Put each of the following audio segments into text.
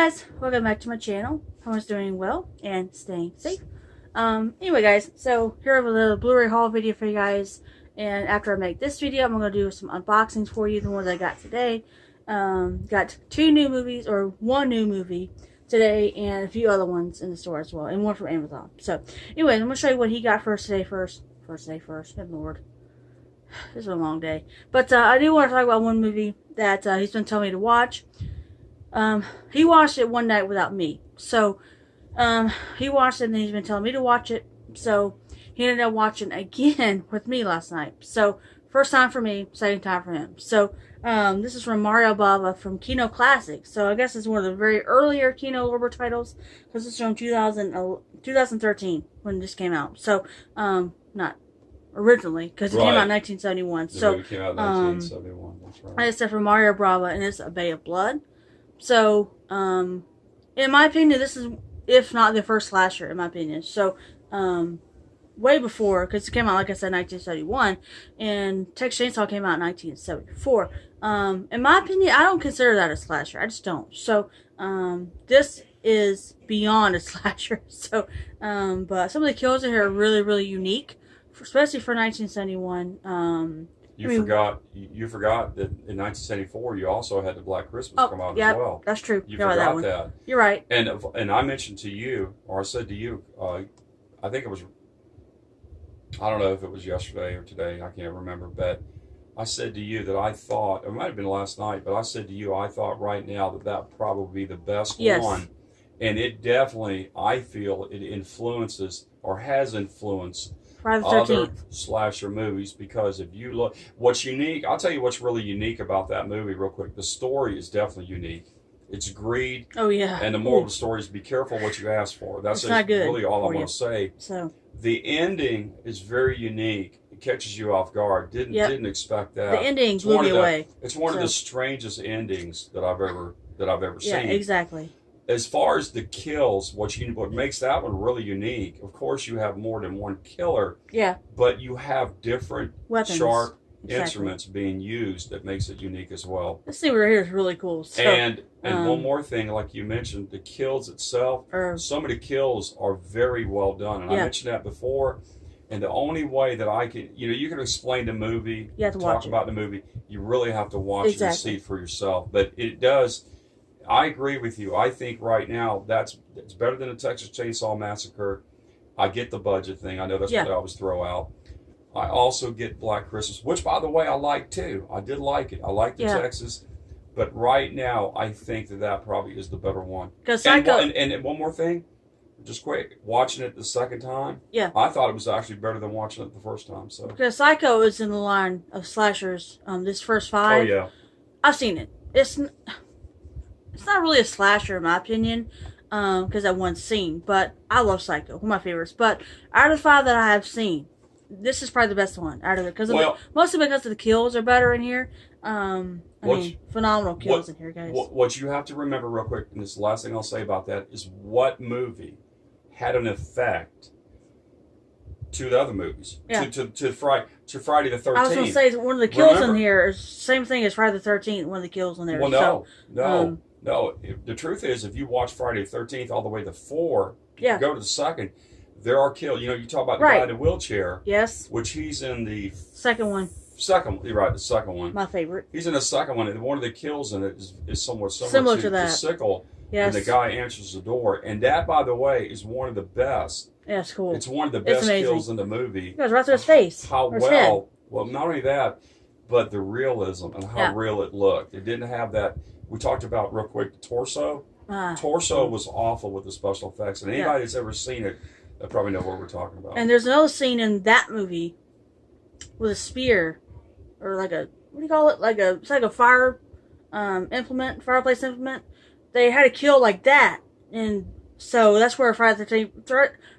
guys, welcome back to my channel. Everyone's doing well and staying safe. Anyway guys, so here I have a little Blu-ray haul video for you guys, and after I make this video I'm going to do some unboxings for you, the ones I got today. Got two new movies, or one new movie today, and a few other ones in the store as well, and one from Amazon. So anyway, I'm going to show you what he got today first. Good lord. This is a long day. But I do want to talk about one movie that he's been telling me to watch. He watched it one night without me. So, he watched it and he's been telling me to watch it. So, he ended up watching again with me last night. So, first time for me, second time for him. So, this is from Mario Bava from Kino Classics. So, I guess it's one of the very earlier Kino Lorber titles, because it's from 2013 when this came out. So, not originally, because it came out in 1971. So, it came out in 1971, that's right. It's from Mario Bava, and it's A Bay of Blood. So, in my opinion, this is, if not the first slasher, in my opinion. So, way before, because it came out, like I said, 1971, and Texas Chainsaw came out in 1974. In my opinion, I don't consider that a slasher. I just don't. So, this is beyond a slasher. So, but some of the kills in here are really, really unique, especially for 1971. You forgot that in 1974 you also had the Black Christmas come out as well. That's true. You forgot that. You're right. And I mentioned to you, or I said to you, I think it was, I don't know if it was yesterday or today, I can't remember, but I said to you that I thought, it might have been last night, but I said to you, I thought right now that would probably be the best one. And it definitely, I feel, it influences, or has influenced, other slasher movies, because if you look, what's unique, I'll tell you what's really unique about that movie real quick. The story is definitely unique. It's greed. Oh yeah. And the moral of the story is be careful what you ask for. That's really all I want to say. So the ending is very unique. It catches you off guard. Didn't expect that. The ending blew me away. It's one of the strangest endings that I've ever seen. Yeah, exactly. As far as the kills, what makes that one really unique, of course you have more than one killer. Yeah. But you have different weapons, sharp instruments being used that makes it unique as well. This thing right here is really cool. So, and one more thing, like you mentioned, the kills itself, some of the kills are very well done. And I mentioned that before. And the only way that I can, you can explain the movie, talk about the movie, you really have to watch it and see it for yourself. But it does. I agree with you. I think right now it's better than a Texas Chainsaw Massacre. I get the budget thing. I know that's what they always throw out. I also get Black Christmas, which, by the way, I like too. I did like it. I like the Texas. But right now, I think that probably is the better one. And one more thing, just quick, watching it the second time, I thought it was actually better than watching it the first time. So because Psycho is in the line of slashers, this first 5. Oh yeah, I've seen it. It's not really a slasher in my opinion, because that one scene. But I love Psycho, one of my favorites. But out of the 5 that I have seen, this is probably the best one out of it, mostly because of the kills are better in here. Phenomenal kills in here, guys. What you have to remember real quick, and this is the last thing I'll say about that, is what movie had an effect to the other movies, to Friday the 13th. I was going to say, one of the kills in here is the same thing as Friday the 13th, one of the kills in there. Well, no. The truth is, if you watch Friday the 13th all the way to 4, go to the second, there are kills. You talk about the guy in the wheelchair. Yes. Which he's in the second one. You're right, the second one. My favorite. He's in the second one, and one of the kills in it is somewhat similar to that. The sickle. Yes. And the guy answers the door. And that, by the way, is one of the best. Yeah, it's cool. It's one of the best kills in the movie. It goes right through his face. Well, not only that, but the realism and how real it looked. It didn't have that. We talked about real quick the torso. Torso was awful with the special effects, and anybody that's ever seen it, they probably know what we're talking about. And there's another scene in that movie with a spear, or like a, what do you call it? It's like a fire fireplace implement. They had a kill like that, and so that's where Friday the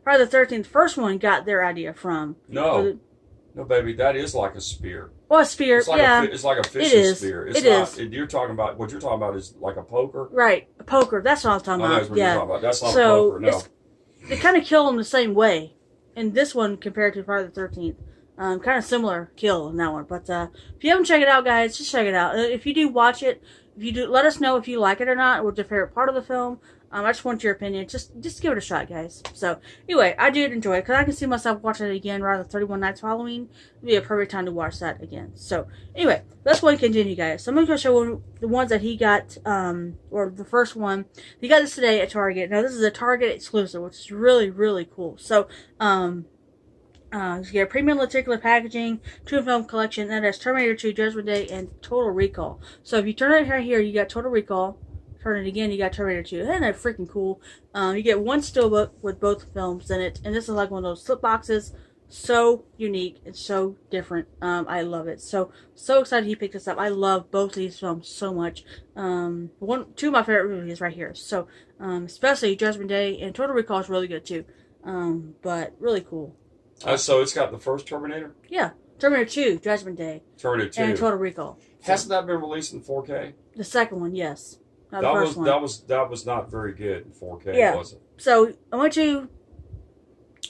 13th first one got their idea from. No, baby, that is like a spear. Well, a spear, it's like a fishing spear. It is. You're talking about, what you're talking about is like a poker? Right, a poker. That's what I'm talking about. That's what you're talking about. That's not a poker, no. They kind of kill them the same way in this one compared to Friday the 13th. Kind of similar kill in that one. But if you haven't checked it out, guys, just check it out. If you do watch it, if you do, let us know if you like it or not. What's your favorite part of the film? I just want your opinion. Just give it a shot, guys. So, anyway, I did enjoy it because I can see myself watching it again rather than 31 Nights of Halloween. It'd be a perfect time to watch that again. So, anyway, let's go and continue, guys. So, I'm going to show the ones that he got, or the first one. He got this today at Target. Now, this is a Target exclusive, which is really, really cool. So, you get a premium lenticular packaging, 2-film collection, and that's Terminator 2, Judgment Day, and Total Recall. So, if you turn it right here, you got Total Recall. Turn it again, you got Terminator 2. Isn't that freaking cool? You get one steelbook with both films in it, and this is like one of those slip boxes. So unique and so different. I love it. So excited he picked this up. I love both of these films so much. Two of my favorite movies right here. So, especially Judgment Day and Total Recall is really good too. But really cool. So it's got the first Terminator? Yeah. Terminator 2, Judgment Day. Terminator 2. And Total Recall. Hasn't that been released in 4K? The second one, yes. That was not very good in 4K, yeah. was it? So I went to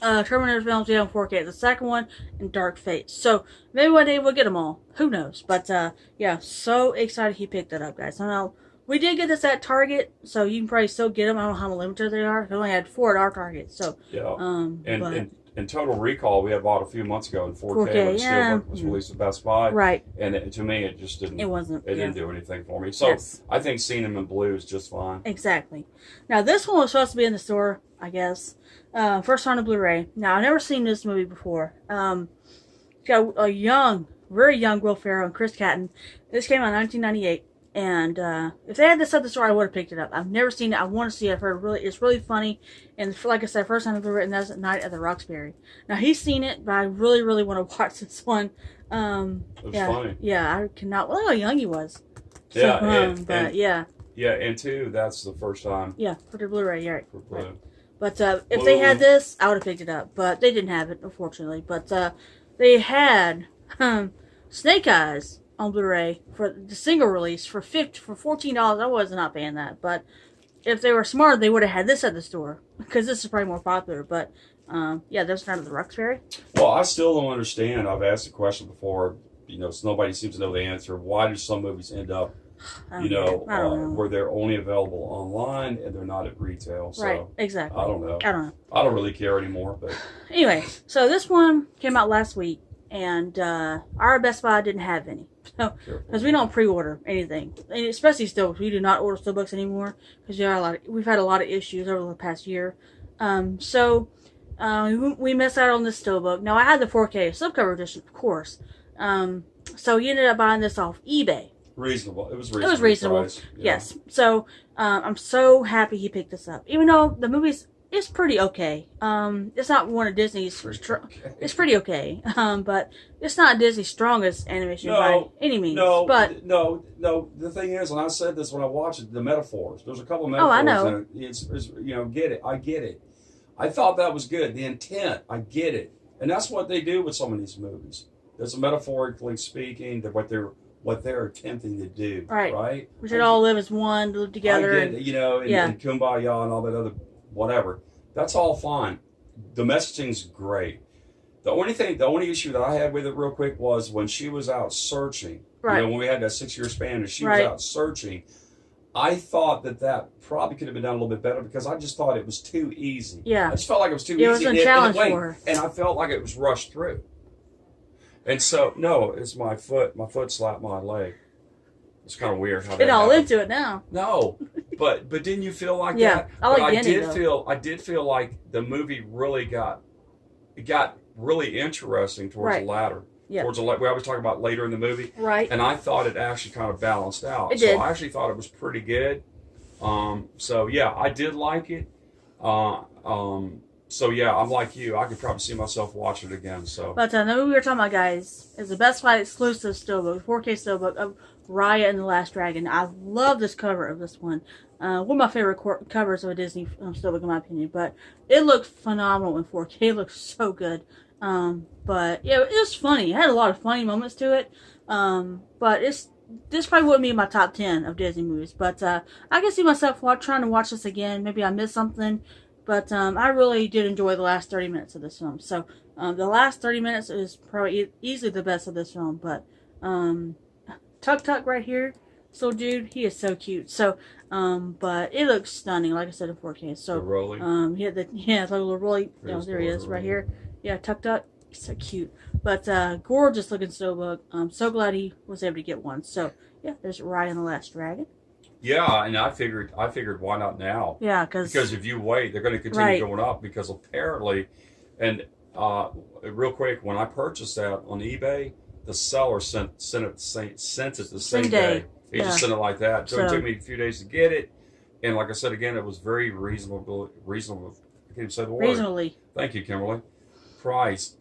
Terminator films in 4K. The second one and Dark Fate. So maybe one day we'll get them all. Who knows? But yeah, so excited he picked that up, guys. I know we did get this at Target, so you can probably still get them. I don't know how limited they are. We only had 4 at our Target. So yeah. And Total Recall, we had bought a few months ago in 4K when Steelbook was released at Best Buy. Right. And to me, it just didn't. It wasn't. It didn't do anything for me. So I think seeing them in blue is just fine. Exactly. Now this one was supposed to be in the store, I guess. First on the Blu-ray. Now I've never seen this movie before. Got a very young Will Ferrell and Chris Catton. This came out in 1998. And if they had this at the store, I would have picked it up. I've never seen it. I want to see it. I've heard it's really funny. And like I said, first time I've ever written, that's at Night at the Roxbury. Now he's seen it, but I really, really want to watch this one. It was funny. Yeah, I cannot. Well, how young he was. Yeah, so, yeah. Yeah, and two, that's the first time. Yeah, for the Blu-ray, yeah. Right. But if they had this, I would have picked it up. But they didn't have it, unfortunately. But they had Snake Eyes on Blu-ray for the single release for $14. I was not paying that, but if they were smart, they would have had this at the store because this is probably more popular. But yeah, there's Night of the Roxbury. Well, I still don't understand. I've asked the question before. So nobody seems to know the answer. Why do some movies end up, where they're only available online and they're not at retail? So, right, exactly. I don't know. I don't really care anymore. But anyway, so this one came out last week, and our Best Buy didn't have any. So, because we don't pre-order anything, and especially Steelbooks, we do not order Steelbooks anymore because we've had a lot of issues over the past year. So we missed out on this Steelbook. Now I had the 4K slipcover edition, of course. So he ended up buying this off eBay. Reasonable. It was reasonable. Price, yes. So I'm so happy he picked this up, even though the movie's pretty okay. It's not one of Disney's. It's pretty okay. But it's not Disney's strongest animation by any means. No. The thing is, and I said this when I watched it, the metaphors. There's a couple of metaphors. Oh, I know. In it. It's get it. I get it. I thought that was good. The intent, I get it, and that's what they do with some of these movies. There's metaphorically speaking, that what they're attempting to do. Right. We should all live as one, live together. I get it, and kumbaya and all that other. Whatever. That's all fine. The messaging's great. The only issue that I had with it real quick was when she was out searching. Right. When we had that 6-year span and she was out searching, I thought that probably could have been done a little bit better because I just thought it was too easy. Yeah. I just felt like it was too easy. It was a challenge for her. And I felt like it was rushed through. And so, no, it's my foot. My foot slapped my leg. It's kind of weird how that happened. Into it now. No, but didn't you feel like that? Yeah, I did feel like the movie really got really interesting towards the latter. Yeah. Towards we always talk about later in the movie. Right. And I thought it actually kind of balanced out. It did. So I actually thought it was pretty good. So yeah, I did like it. So yeah, I'm like you. I could probably see myself watching it again. So. But the movie we were talking about, guys, is the Best Buy exclusive steelbook, 4K steelbook of Raya and the Last Dragon. I love this cover of this one. One of my favorite covers of a Disney steelbook, in my opinion. But it looked phenomenal in 4K. It looked so good. But yeah, it was funny. It had a lot of funny moments to it. But this probably wouldn't be in my top 10 of Disney movies. But I can see myself trying to watch this again. Maybe I missed something. But I really did enjoy the last 30 minutes of this film. So the last 30 minutes is probably easily the best of this film. But Tuk right here, so dude, he is so cute. So but it looks stunning, like I said, in 4K. So it's like a little Rolly. There he is right here. Yeah, Tuk, he's so cute. But gorgeous looking steelbook. I'm so glad he was able to get one. So yeah, there's Raya and the Last Dragon. Yeah, and I figured why not now? Yeah, because if you wait, they're going to continue going up, because apparently, and real quick, when I purchased that on eBay, the seller sent it the same day. He just sent it like that. So it took me a few days to get it, and like I said again, it was very reasonable. I can't even say the word. Reasonably. Thank you, Kimberly. Price.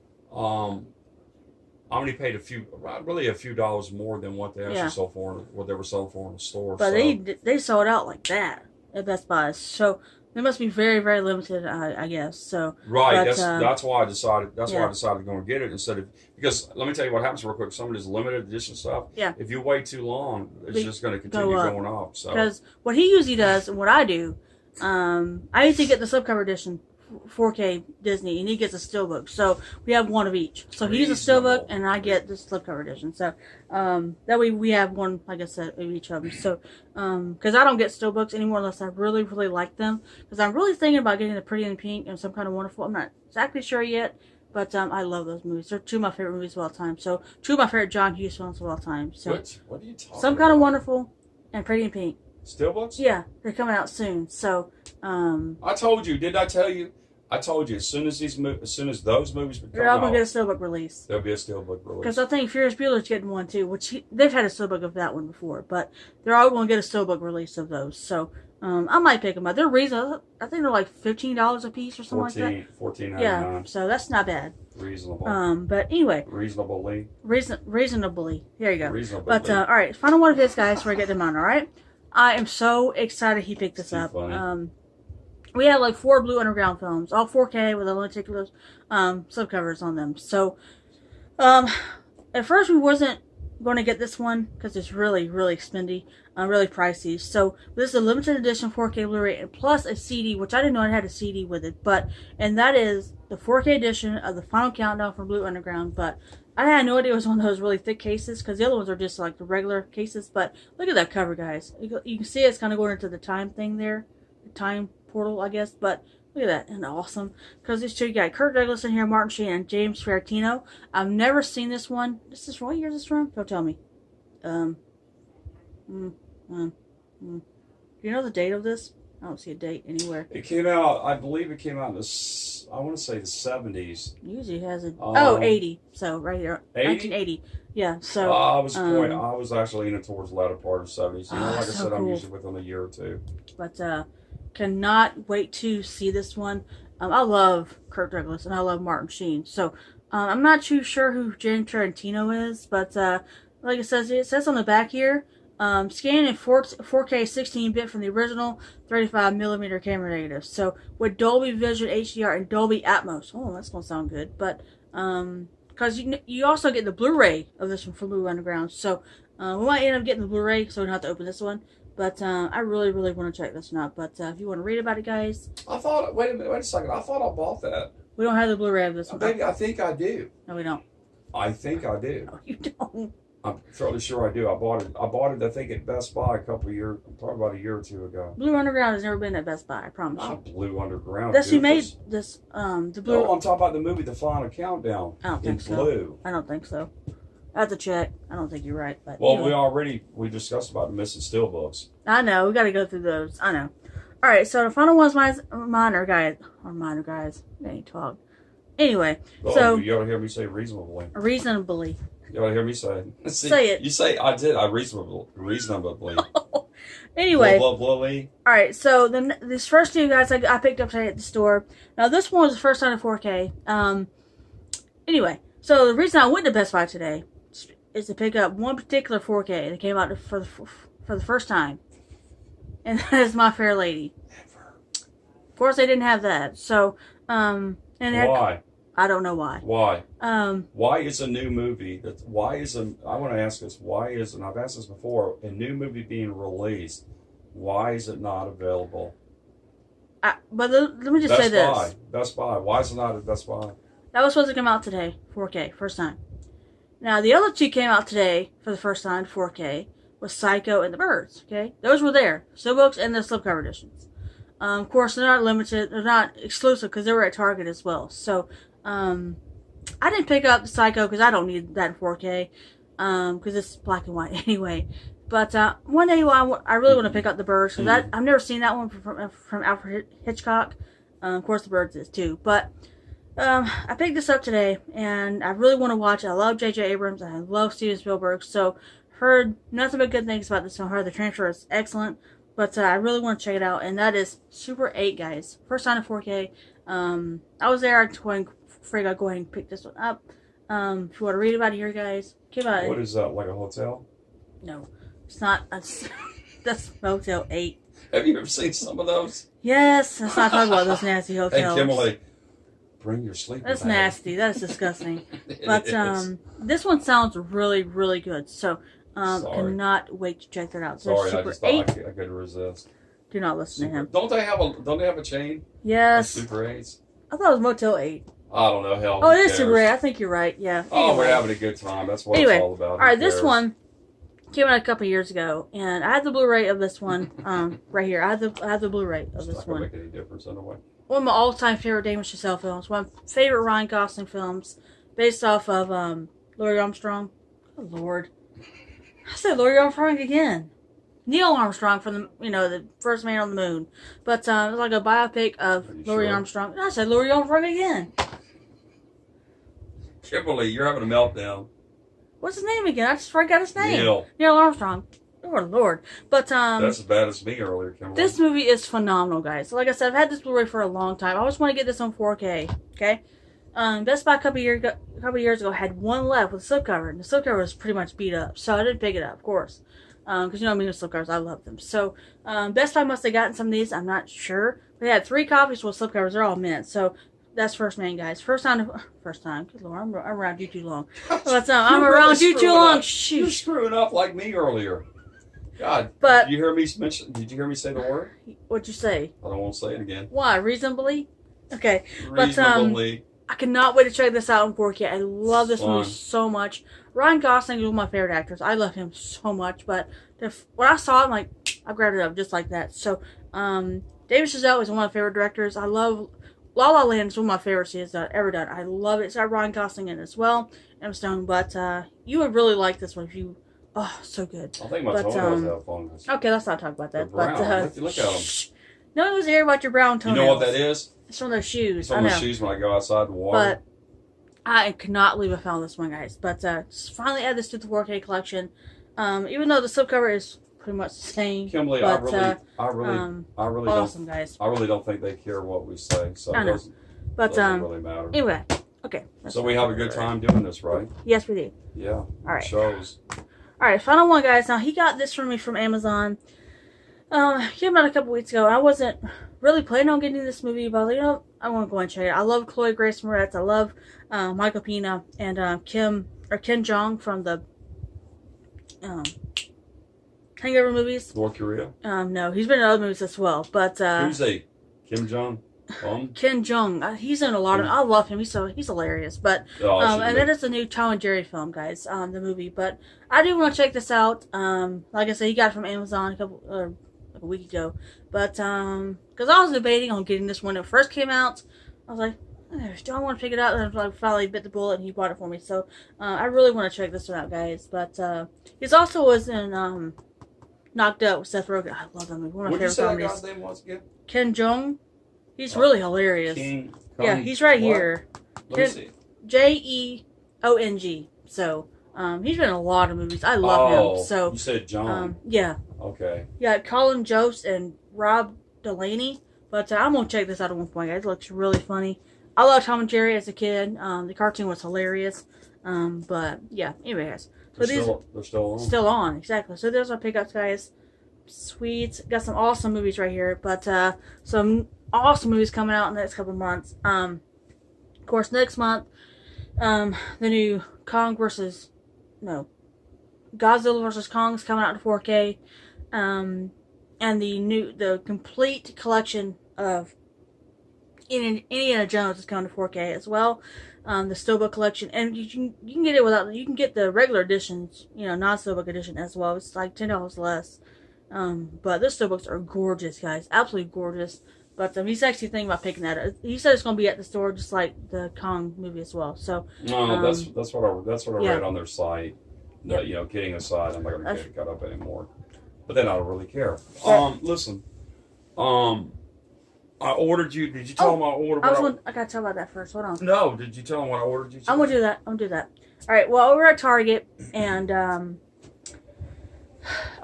I only paid a few dollars more than what they actually sold for, what they were selling for in the store. But they sold out like that at Best Buy, so they must be very, very limited, I guess. So right, but, that's why I decided. That's why I decided to go and get it instead of, because let me tell you what happens real quick. Some of this limited edition stuff. Yeah. If you wait too long, it's just going to continue going up. So because what he usually does and what I do, I usually get the slipcover edition. 4K Disney, and he gets a steelbook. So we have one of each. So he uses a steelbook, and I get the slipcover edition. So that way we have one, like I said, of each of them. So because I don't get steelbooks anymore unless I really, really like them. Because I'm really thinking about getting the Pretty in Pink and Some Kind of Wonderful. I'm not exactly sure yet, but I love those movies. They're two of my favorite movies of all time. So two of my favorite John Hughes films of all time. So what are you talking about? Some Kind of Wonderful and Pretty in Pink. Steelbooks? Yeah, they're coming out soon. So I told you, didn't I tell you? I told you, as soon as those movies become they're all going to get a steelbook release. There'll be a steelbook release. Because I think Ferris Bueller's getting one too, which they've had a steelbook of that one before, but they're all going to get a steelbook release of those. So I might pick them up. They're reasonable. I think they're like $15 a piece or something like that. $14.99. Yeah, so that's not bad. Reasonable. But anyway. Reasonably. Reasonably. There you go. Reasonably. But all right, final one of his, guys, before I get them on. All right. I am so excited he picked this up. Funny. We have like 4 Blue Underground films, all 4K with lenticular slipcovers on them. So, at first we wasn't going to get this one because it's really, really expensive, really pricey. So this is a limited edition 4K Blu-ray and plus a CD, which I didn't know it had a CD with it. And that is the 4K edition of the Final Countdown from Blue Underground. But I had no idea it was one of those really thick cases because the other ones are just like the regular cases. But look at that cover, guys. You can see it's kind of going into the time thing there, the time portal, I guess, but look at that, and awesome, because this two, you got Kirk Douglas in here, Martin Sheen, and James Ferrantino. I've never seen this one. What year is this from? Don't tell me. Do you know the date of this? I don't see a date anywhere. It came out, I believe it came out in I want to say the 70s. Usually has a 80. So right here, 1980. Yeah. So I was actually leaning towards the latter part of the 70s. You know, like I said, I'm usually within a year or two. But cannot wait to see this one. I love Kirk Douglas and I love Martin Sheen. So I'm not too sure who James Tarantino is, but like it says on the back here, scanned in 4K 16-bit from the original 35mm camera negative. So with Dolby Vision HDR and Dolby Atmos. Oh, that's gonna sound good. But because you also get the Blu-ray of this one from Blue Underground. So we might end up getting the Blu-ray, so we don't have to open this one. But I really, really want to check this one out. But if you want to read about it, guys. Wait a second. I thought I bought that. We don't have the Blu-ray of this one. I think I do. No, we don't. I think I do. No, you don't. I'm fairly sure I do. I bought it, I think, at Best Buy probably about a year or two ago. Blue Underground has never been at Best Buy, I promise you. Not Blue Underground. That's who made this, the Blue... No, I'm talking about the movie The Final Countdown. I don't think so. Blue. I don't think so. I have to check. I don't think you're right. But well, anyway. we discussed about the missing steelbooks. I know. We got to go through those. I know. All right. So the final one's minor guys. They ain't talk. Anyway. Well, so you ought to hear me say reasonably. Reasonably. You ought to hear me say. Say it. You say I did. I reasonably. Anyway. All right. So then this first two guys I picked up today at the store. Now this one was the first time in 4K. Anyway. So the reason I went to Best Buy today is to pick up one particular 4K that came out for the first time, and that is My Fair Lady. Never. Of course, they didn't have that. So, and why? I don't know why. Why? Why is a new movie I want to ask this. Why is, and I've asked this before, a new movie being released? Why is it not available But let me just say this. Best Buy. Why is it not at Best Buy? That was supposed to come out today, 4K, first time. Now, the other two came out today for the first time, 4K, was Psycho and The Birds, okay? Those were there. Steelbooks and the slipcover editions. Of course, they're not limited, they're not exclusive because they were at Target as well. So, I didn't pick up the Psycho because I don't need that in 4K, because it's black and white anyway. But one day I really want to pick up The Birds because I've never seen that one from Alfred Hitchcock. Of course, The Birds is too. But I picked this up today, and I really want to watch it. I love J.J. Abrams, and I love Steven Spielberg. So, heard nothing but good things about this one. Heard the transfer is excellent. But I really want to check it out, and that is Super 8, guys. First time in 4K. I was there. I'm afraid I'll go ahead and pick this one up. If you want to read about it here, guys. What is that, like a hotel? No. It's not. That's Motel 8. Have you ever seen some of those? Yes. Let's not talk about those nasty hotels. Hey, Kimberly, bring your sleeping bag. That's nasty. That is disgusting. But this one sounds really, really good. So, cannot wait to check that out. So Sorry, Super I just thought 8. I couldn't resist. Do not listen to him. Don't they have a chain? Yes. Super 8s? I thought it was Motel 8. I don't know. Hell, oh, it is Super 8. I think you're right. Yeah. Oh, we're having a good time. That's what it's all about. All right, this one came out a couple years ago, and I had the Blu-ray of this one right here. I have the Blu-ray of this one. Not gonna make any difference anyway. One of my all-time favorite Damien Chazelle films. One of my favorite Ryan Gosling films, based off of Louis Armstrong. Oh Lord, I said Louis Armstrong again. Neil Armstrong from the first man on the moon, but it's like a biopic of Louis Armstrong. I said Louis Armstrong again. Kimberly, you're having a meltdown. What's his name again? I just forgot his name. Neil Armstrong. Oh Lord. But that's as bad as me earlier, Kimberly. This movie is phenomenal, guys. Like I said, I've had this Blu-ray for a long time. I always want to get this on 4K. Okay. Best Buy a couple years ago had one left with a slipcover, and the slipcover was pretty much beat up, so I didn't pick it up, of course. Because me with slipcovers, I love them. So Best Buy must have gotten some of these. I'm not sure. They had 3 copies with slipcovers. They're all mint. So that's first man, guys. First time. Good Lord, I'm around you too long. But I'm around you too long. Shoot. You're screwing up like me earlier. God. But did you hear me say the word? What'd you say? I don't want to say it again. Why? Reasonably? Okay. Reasonably. But I cannot wait to check this out in 4K. I love this movie so much. Ryan Gosling is one of my favorite actors. I love him so much. But when I saw it, I grabbed it up just like that. So, Damien Chazelle is one of my favorite directors. I love La La Land is one of my favorites he has ever done. I love it. It's got Ryan Gosling in it as well. Emma Stone. But you would really like this one if you... Oh, so good. I think my toenails have fungus. Okay, let's not talk about that. Brown. Look at them. No one was here about your brown toenails. You know what that is? It's from those shoes. It's from those shoes when I go outside in the water. But I cannot believe I found this one, guys. But just finally add this to the 4K collection. Even though the slipcover is pretty much the same. Kimberly, but, I really awesome, don't, guys. I really don't think they care what we say. So I know. But doesn't really matter. Anyway, okay. So we have a good time doing this, right? Yes, we do. Yeah. All right. Shows. All right, final one, guys. Now, he got this from me from Amazon. Came out a couple weeks ago. I wasn't really planning on getting this movie, but I want to go and check it. I love Chloe Grace Moretz. I love Michael Pena and Ken Jeong from the Hangover movies. North Korea? No, he's been in other movies as well. But who's he? Kim Jong? Ken Jeong. He's in a lot of. I love him. He's hilarious. But and that is a new Tom and Jerry film, guys. The movie. But I do want to check this out. Like I said, he got it from Amazon a week ago. But because I was debating on getting this when it first came out, I was like, do I want to pick it up? And I finally bit the bullet, and he bought it for me. So I really want to check this one out, guys. But he's also was in Knocked Up with Seth Rogen. I love that movie. One of my favorite comedies. What did you say that guy's name was again? Ken Jeong. He's really hilarious. Yeah, he's right here. Let me see. Jeong. So, he's been in a lot of movies. I love him. So you said John. Yeah. Okay. Yeah, Colin Jost and Rob Delaney. But I'm gonna check this out at one point, guys. It looks really funny. I loved Tom and Jerry as a kid. The cartoon was hilarious. But yeah. Anyway, guys. So they're still on. Still on, exactly. So there's our pickups, guys. Sweet. Got some awesome movies right here. But some awesome movies coming out in the next couple of months. Of course, next month, the new Godzilla vs. Kong is coming out in 4K. And the complete collection of Indiana Jones is coming to 4K as well. The Steelbook collection, and you can get it without. You can get the regular editions, non-Steelbook edition as well. It's like $10 less. But the Steelbooks are gorgeous, guys, absolutely gorgeous. But he's actually thinking about picking that up. He said it's going to be at the store, just like the Kong movie as well. So no, that's what I read on their site. That, kidding aside, I'm not going to get it cut up anymore. But then I don't really care. Listen, I ordered you. Did you tell them I ordered? I got to tell about that first. Hold on. No, did you tell them what I ordered you? I'm gonna do that. All right. Well, we were at Target, and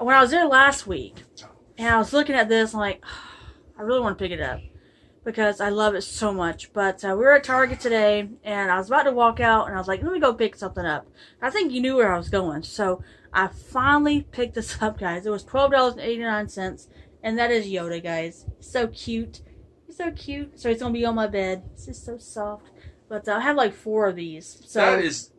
when I was there last week, and I was looking at this, I'm like, I really want to pick it up because I love it so much. But we were at Target today, and I was about to walk out, and I was like, let me go pick something up. I think you knew where I was going, so I finally picked this up, guys. It was $12.89, and that is Yoda, guys. So cute. He's so cute. So he's going to be on my bed. It's just so soft. But I have like 4 of these. So he's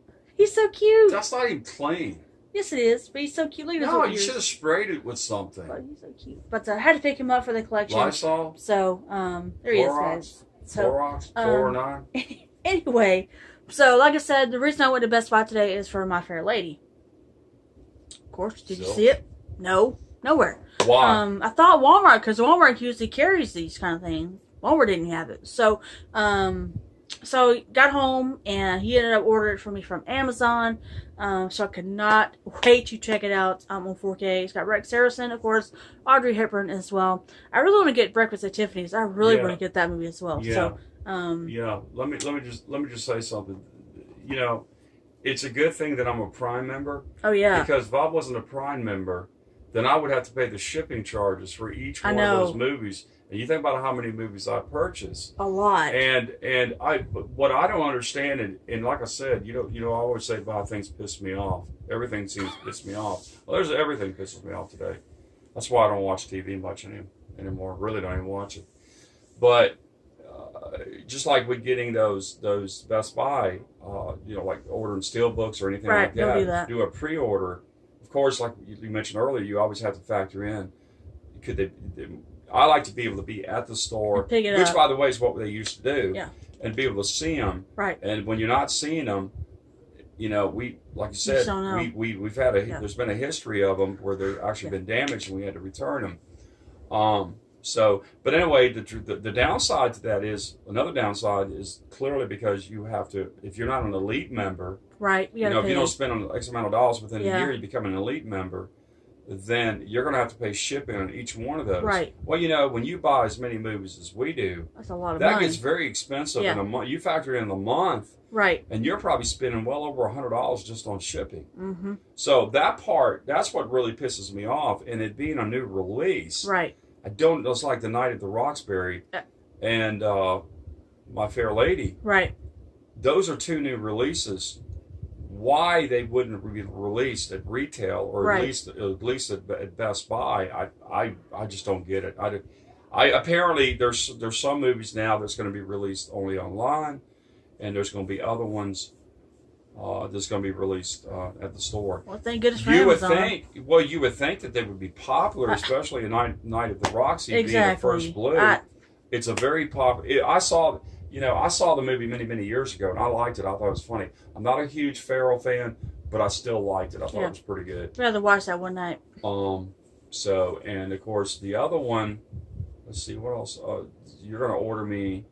so cute. That's not even plain. Yes, it is. But he's so cute. Look at his No, you should have sprayed it with something. But he's so cute. But I had to pick him up for the collection. Lysol? So, there he is, guys. Clorox? 409? Anyway, so like I said, the reason I went to Best Buy today is for My Fair Lady. Of course, did you see it? No. Nowhere. Why? I thought Walmart, because Walmart usually carries these kind of things. Walmart didn't have it. So, so got home, and he ended up ordering it for me from Amazon. So I could not wait to check it out on 4K. It's got Rex Harrison, of course, Audrey Hepburn as well. I really want to get Breakfast at Tiffany's. I really want to get that movie as well. Yeah. So, let me just say something. It's a good thing that I'm a Prime member. Oh yeah. Because if I wasn't a Prime member, then I would have to pay the shipping charges for each one of those movies. And you think about how many movies I purchase. A lot. And what I don't understand, and like I said, I always say, "Wow, things piss me off. Everything seems to piss me off." Well, everything pisses me off today. That's why I don't watch TV much anymore. Really don't even watch it. But just like with getting those Best Buy, like ordering Steelbooks or anything like that, do a pre-order. Of course, like you mentioned earlier, you always have to factor in. I like to be able to be at the store, which, by the way, is what they used to do, and be able to see them. Right. And when you're not seeing them, we, like you said, we've had there's been a history of them where they've actually been damaged, and we had to return them. But anyway, the downside to that is, another downside is clearly because you have to, if you're not an elite member, right? If you don't spend an X amount of dollars within a year, you become an elite member, then you're going to have to pay shipping on each one of those. Right. Well, when you buy as many movies as we do, that's a lot of money. That gets very expensive in a month. You factor in the month, right? And you're probably spending well over $100 just on shipping. Mm-hmm. So that's what really pisses me off. And it being a new release, right? It's like The Night at the Roxbury and My Fair Lady. Right. Those are 2 new releases. Why they wouldn't be released at retail or at least at Best Buy, I just don't get it. I apparently there's some movies now that's going to be released only online, and there's going to be other ones that's going to be released at the store. Well, thank goodness for Amazon. You would think that they would be popular, especially a Night at the Roxy being the first Blue. It's a very popular. I saw the movie many years ago, and I liked it. I thought it was funny. I'm not a huge Farrell fan, but I still liked it. I thought it was pretty good. I'd rather watch that one night. So, and of course, the other one, let's see, what else? You're going to order me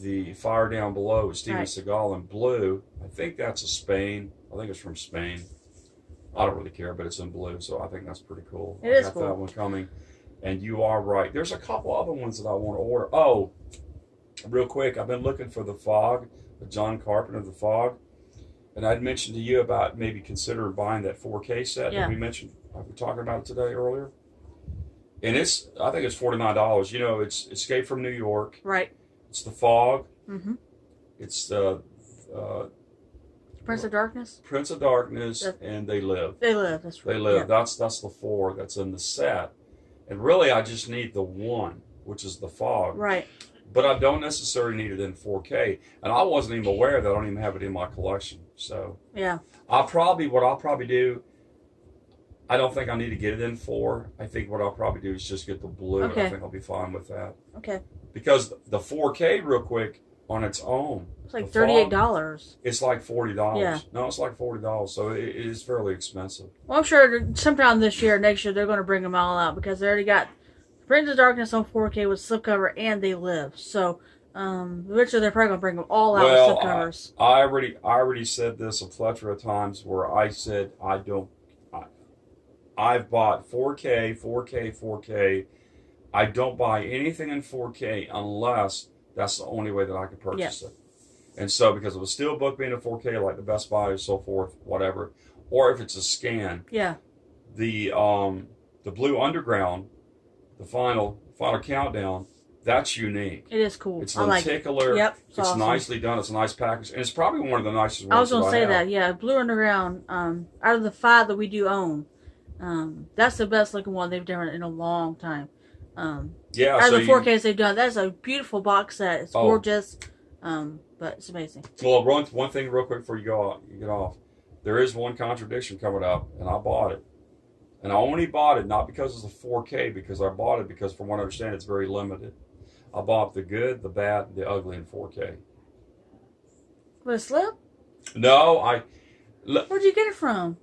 the Fire Down Below with Steven Seagal in blue. I think that's Spain. I think it's from Spain. I don't really care, but it's in blue, so I think that's pretty cool. It is cool. I got that one coming. And you are right. There's a couple other ones that I want to order. Oh, real quick, I've been looking for The Fog, the John Carpenter, The Fog. And I'd mentioned to you about maybe considering buying that 4K set that we mentioned. We were talking about it today earlier. And I think it's $49. It's Escape from New York. Right. It's The Fog. Mm-hmm. It's Prince of Darkness. Prince of Darkness, and They Live. They Live. That's right. They Live. Yeah. That's the 4 that's in the set. And really, I just need the 1, which is The Fog. Right. But I don't necessarily need it in 4K. And I wasn't even aware that I don't even have it in my collection. So yeah, what I'll probably do, I don't think I need to get it in 4. I think what I'll probably do is just get the blue. Okay. And I think I'll be fine with that. Okay. Because the 4K, real quick, on its own, it's like $38. It's like $40. Yeah. No, it's like $40. So it is fairly expensive. Well, I'm sure sometime this year, next year, they're going to bring them all out because they already got Prince of Darkness on 4K with slipcover and They Live. So, eventually they're probably going to bring them all out with slipcovers. I already said this a plethora of times where I said I've bought 4K. I don't buy anything in 4K unless that's the only way that I could purchase it. And so, because of a steelbook being in 4K, like the Best Buy and so forth, whatever, or if it's a scan, the Blue Underground, the final countdown, that's unique. It is cool. It's lenticular. Yep, it's awesome. Nicely done. It's a nice package, and it's probably one of the nicest ones. I was going to say have. that. Yeah, Blue Underground. Out of the 5 that we do own, that's the best looking one they've done in a long time. Out of the 4Ks they've done, that's a beautiful box set. It's gorgeous, but it's amazing. Well, one thing real quick before you get off. There is one contradiction coming up, and I bought it. And I only bought it not because it's a 4K, because I bought it because, from what I understand, it's very limited. I bought the good, the bad, and the ugly in 4K. With a slip? No, Where'd you get it from?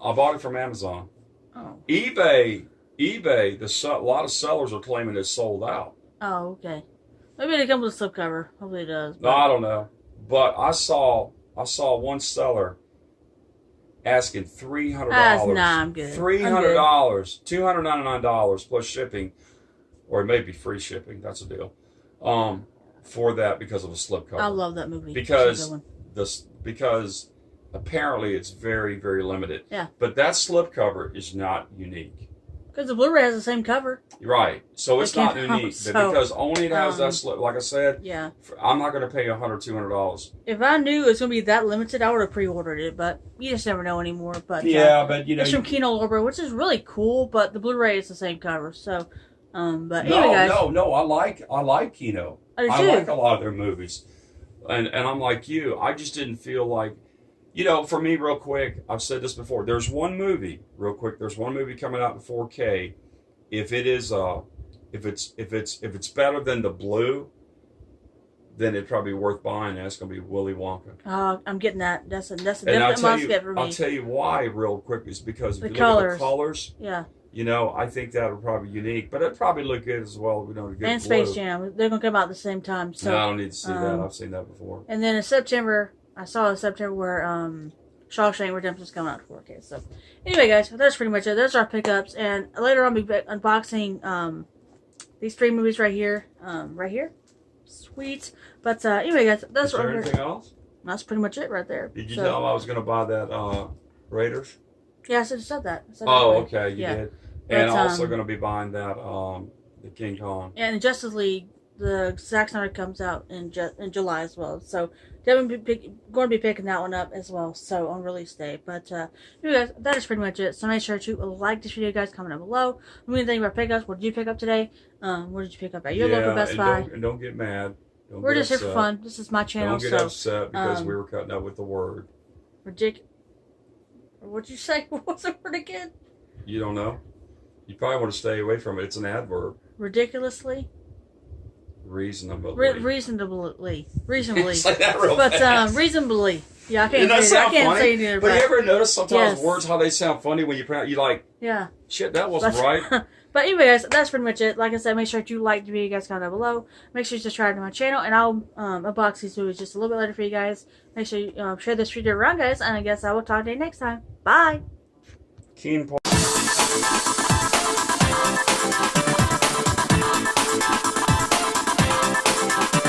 I bought it from Amazon. Oh. eBay, a lot of sellers are claiming it's sold out. Oh, okay. Maybe it comes with a slipcover. Hopefully it does. No, I don't know. But I saw one seller asking $300. Nah, I'm good. $300, $299 plus shipping, or it may be free shipping. That's a deal. For that because of a slipcover. I love that movie. Because apparently it's very, very limited. Yeah. But that slipcover is not unique. Because the Blu-ray has the same cover. Right. So it's not unique. So, because only it has that slip. Like I said, yeah. I'm not going to pay $100, $200. If I knew it was going to be that limited, I would have pre-ordered it. But you just never know anymore. But but it's from Kino Lorber, which is really cool. But the Blu-ray is the same cover. So, but anyway, guys. No. I like Kino. I like a lot of their movies. And I'm like you. I just didn't feel like, for me, real quick, I've said this before. There's one movie coming out in 4K. If it's better than the blue, then it'd probably be worth buying. And it's going to be Willy Wonka. I'm getting that. That's a definite must get for me. I'll tell you why, real quick, is because if you colors. look at the colors. Yeah. I think that would probably be unique, but it'd probably look good as well. And Space Jam, they're gonna come out at the same time. So no, I don't need to see that. I've seen that before. And then in September, I saw in September where Shawshank Redemption's coming out to 4K. So anyway, guys, that's pretty much it. There's our pickups, and later on, I'll be unboxing these 3 movies right here, Sweet. But anyway, guys, that's what. Is there anything else? That's pretty much it right there. Did you tell them I was gonna buy that Raiders? Yeah, I said that. Okay, you did. And also going to be buying that the King Kong. And Justice League, the Zack Snyder comes out in July as well. So definitely going to be picking that one up as well. So on release day. But anyway, guys, that is pretty much it. So make sure to like this video, guys. Comment down below. What do you think about pickups? What did you pick up today? What did you pick up at your local Best Buy? Don't get mad. We're just here for fun. This is my channel. Don't get upset because we were cutting up with the word. Ridiculous. What'd you say? What was the word again? You don't know? You probably want to stay away from it. It's an adverb. Ridiculously? Reasonably. Reasonably. Say that real fast. Reasonably. Yeah, I can't say it. I can't say it. But you ever notice sometimes words, how they sound funny when you pronounce, you like, yeah. Shit, that wasn't right. But anyway, guys, that's pretty much it. Like I said, make sure to like the video, guys, comment down below. Make sure you subscribe to my channel, and I'll unbox these movies just a little bit later for you guys. Make sure you share this video around, guys, and I guess I will talk to you next time. Bye! Keen